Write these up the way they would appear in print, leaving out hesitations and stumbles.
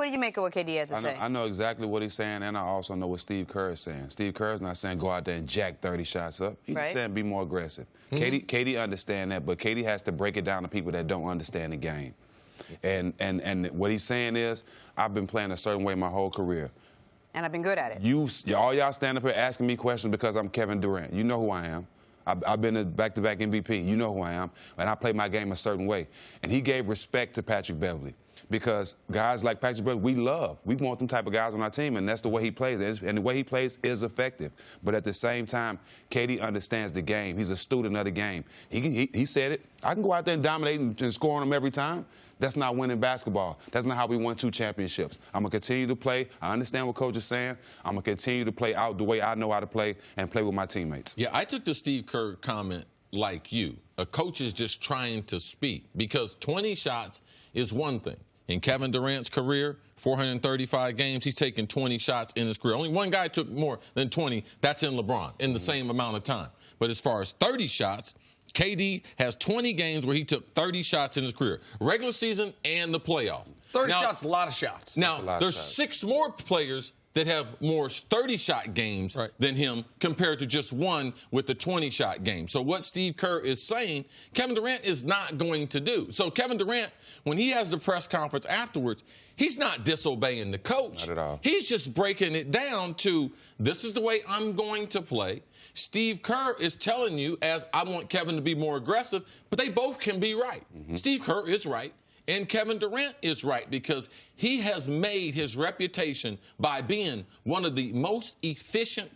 What do you make of what KD had to say? I know exactly what he's saying, and I also know what Steve Kerr is saying. Steve Kerr is not saying go out there and jack 30 shots up. He's just saying be more aggressive. KD understand that, but KD has to break it down to people that don't understand the game. And what he's saying is, I've been playing a certain way my whole career. And I've been good at it. All y'all stand up here asking me questions because I'm Kevin Durant. You know who I am. I've been a back-to-back MVP. You know who I am. And I play my game a certain way. And he gave respect to Patrick Beverley. Because guys like Patrick Beverley, we want them type of guys on our team, and that's the way he plays. And the way he plays is effective. But at the same time, KD understands the game. He's a student of the game. He said it. I can go out there and dominate and score on them every time. That's not winning basketball. That's not how we won 2 championships. I'm going to continue to play. I understand what Coach is saying. I'm going to continue to play out the way I know how to play and play with my teammates. Yeah, I took the Steve Kerr comment like you. A coach is just trying to speak because 20 shots is one thing. In Kevin Durant's career, 435 games, he's taken 20 shots in his career. Only one guy took more than 20. That's in LeBron, in the same amount of time. But as far as 30 shots, KD has 20 games where he took 30 shots in his career, regular season and the playoffs. 30 shots, a lot of shots. Now, there's 6 more players that have more 30-shot games than him compared to just one with the 20-shot game. So what Steve Kerr is saying, Kevin Durant is not going to do. So Kevin Durant, when he has the press conference afterwards, he's not disobeying the coach. Not at all. He's just breaking it down to, this is the way I'm going to play. Steve Kerr is telling you, as I want Kevin to be more aggressive, but they both can be right. Steve Kerr is right. And Kevin Durant is right because he has made his reputation by being one of the most efficient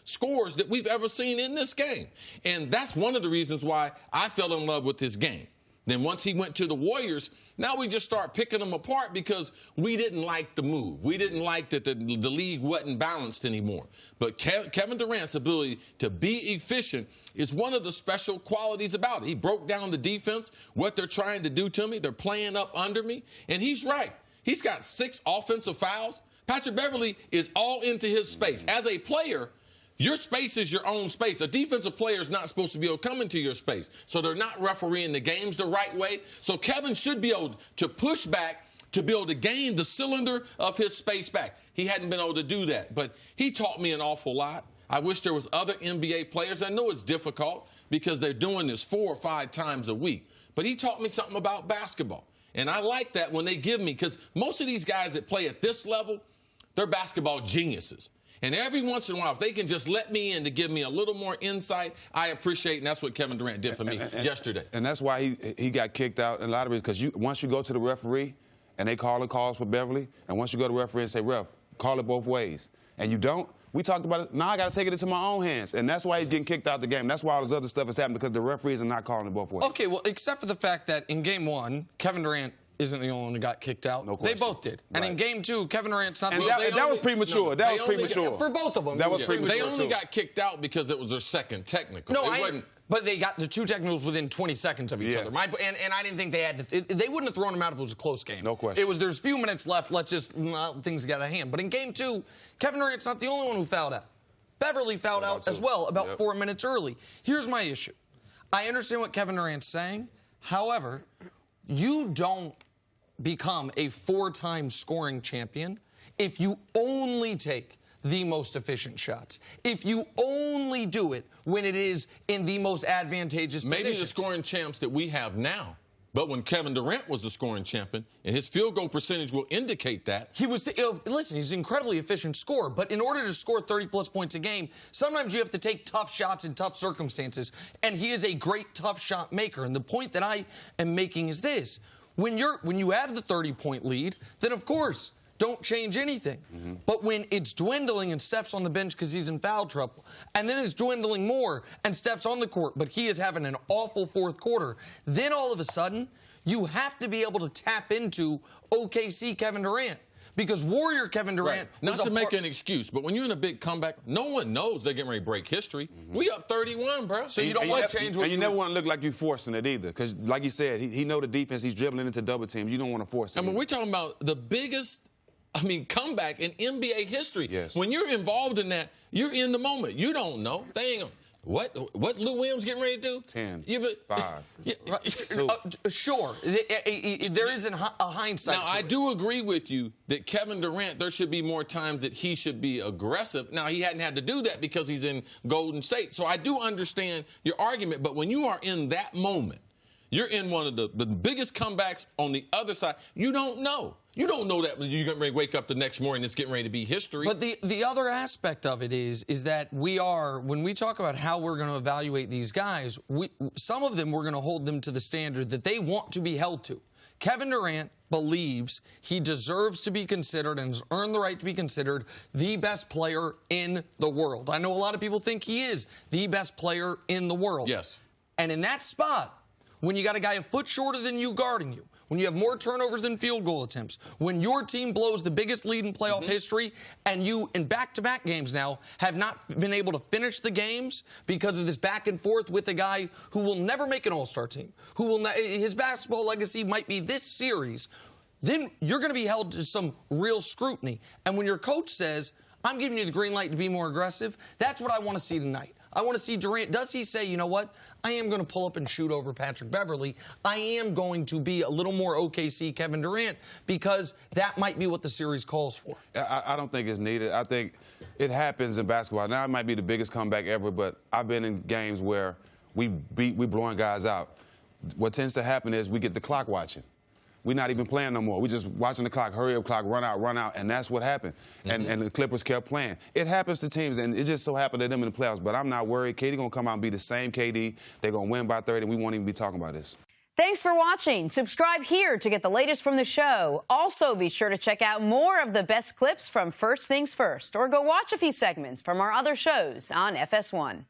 scorers that we've ever seen in this game. And that's one of the reasons why I fell in love with his game. Then once he went to the Warriors, now we just start picking them apart because we didn't like the move. We didn't like that the league wasn't balanced anymore. But Kevin Durant's ability to be efficient is one of the special qualities about it. He broke down the defense, what they're trying to do to me. They're playing up under me. And he's right. He's got 6 offensive fouls. Patrick Beverley is all into his space. As a player, your space is your own space. A defensive player is not supposed to be able to come into your space. So they're not refereeing the games the right way. So Kevin should be able to push back to be able to gain the cylinder of his space back. He hadn't been able to do that. But he taught me an awful lot. I wish there was other NBA players. I know it's difficult because they're doing this 4 or 5 times a week. But he taught me something about basketball. And I like that when they give me, because most of these guys that play at this level, they're basketball geniuses. And every once in a while, if they can just let me in to give me a little more insight, I appreciate it. And that's what Kevin Durant did for me yesterday. And that's why he got kicked out in a lot of reasons. Because once you go to the referee and they call the calls for Beverley, and once you go to the referee and say, ref, call it both ways, and you don't, we talked about it. Now I got to take it into my own hands. And that's why he's getting kicked out of the game. That's why all this other stuff is happening, because the referees are not calling it both ways. Okay, well, except for the fact that in Game 1, Kevin Durant isn't the only one who got kicked out. No question. They both did. And in Game 2, Kevin Durant's not the only one. That was premature. That was premature. For both of them. That was premature. They only got kicked out because it was their second technical. No, but they got the 2 technicals within 20 seconds of each other. And I didn't think they had to. They wouldn't have thrown him out if it was a close game. No question. There's a few minutes left. Let's just, things got out of hand. But in Game 2, Kevin Durant's not the only one who fouled out. Beverley fouled out as well about 4 minutes early. Here's my issue. I understand what Kevin Durant's saying. However, you don't become a 4-time scoring champion if you only take the most efficient shots. If you only do it when it is in the most advantageous positions. Maybe the scoring champs that we have now. But when Kevin Durant was the scoring champion, and his field goal percentage will indicate that. Listen, he's an incredibly efficient scorer, but in order to score 30-plus points a game, sometimes you have to take tough shots in tough circumstances, and he is a great tough shot maker. And the point that I am making is this. When you have the 30-point lead, then, of course, don't change anything. But when it's dwindling and Steph's on the bench because he's in foul trouble, and then it's dwindling more and Steph's on the court, but he is having an awful fourth quarter, then all of a sudden you have to be able to tap into OKC Kevin Durant. Because Warrior Kevin Durant... Not to make an excuse, but when you're in a big comeback, no one knows they're getting ready to break history. We up 31, bro. So you don't want to change what you never want to look like you're forcing it either. Because, like you said, he know the defense. He's dribbling into double teams. You don't want to force it. I mean, we're talking about the biggest... comeback in NBA history. Yes. When you're involved in that, you're in the moment. You don't know. They ain't What Lou Williams getting ready to do? 10, Yeah, but, 5, yeah, 2. Sure. There isn't a hindsight. Now, I do agree with you that Kevin Durant, there should be more times that he should be aggressive. Now, he hadn't had to do that because he's in Golden State. So I do understand your argument. But when you are in that moment, you're in one of the biggest comebacks on the other side. You don't know. You don't know that when you're getting ready to wake up the next morning, it's getting ready to be history. But the other aspect of it is that when we talk about how we're going to evaluate these guys, some of them, we're going to hold them to the standard that they want to be held to. Kevin Durant believes he deserves to be considered and has earned the right to be considered the best player in the world. I know a lot of people think he is the best player in the world. Yes. And in that spot, when you got a guy a foot shorter than you guarding you, when you have more turnovers than field goal attempts, when your team blows the biggest lead in playoff history, and you, in back-to-back games now, have not been able to finish the games because of this back and forth with a guy who will never make an all-star team, his basketball legacy might be this series, then you're going to be held to some real scrutiny. And when your coach says, I'm giving you the green light to be more aggressive, that's what I want to see tonight. I want to see Durant. Does he say, you know what? I am going to pull up and shoot over Patrick Beverley. I am going to be a little more OKC Kevin Durant because that might be what the series calls for. I don't think it's needed. I think it happens in basketball. Now, it might be the biggest comeback ever, but I've been in games where we blowing guys out. What tends to happen is we get the clock watching. We're not even playing no more. We're just watching the clock, hurry up clock, run out, and that's what happened. And the Clippers kept playing. It happens to teams, and it just so happened to them in the playoffs. But I'm not worried. KD going to come out and be the same KD. They're going to win by 30, and we won't even be talking about this. Thanks for watching. Subscribe here to get the latest from the show. Also, be sure to check out more of the best clips from First Things First, or go watch a few segments from our other shows on FS1.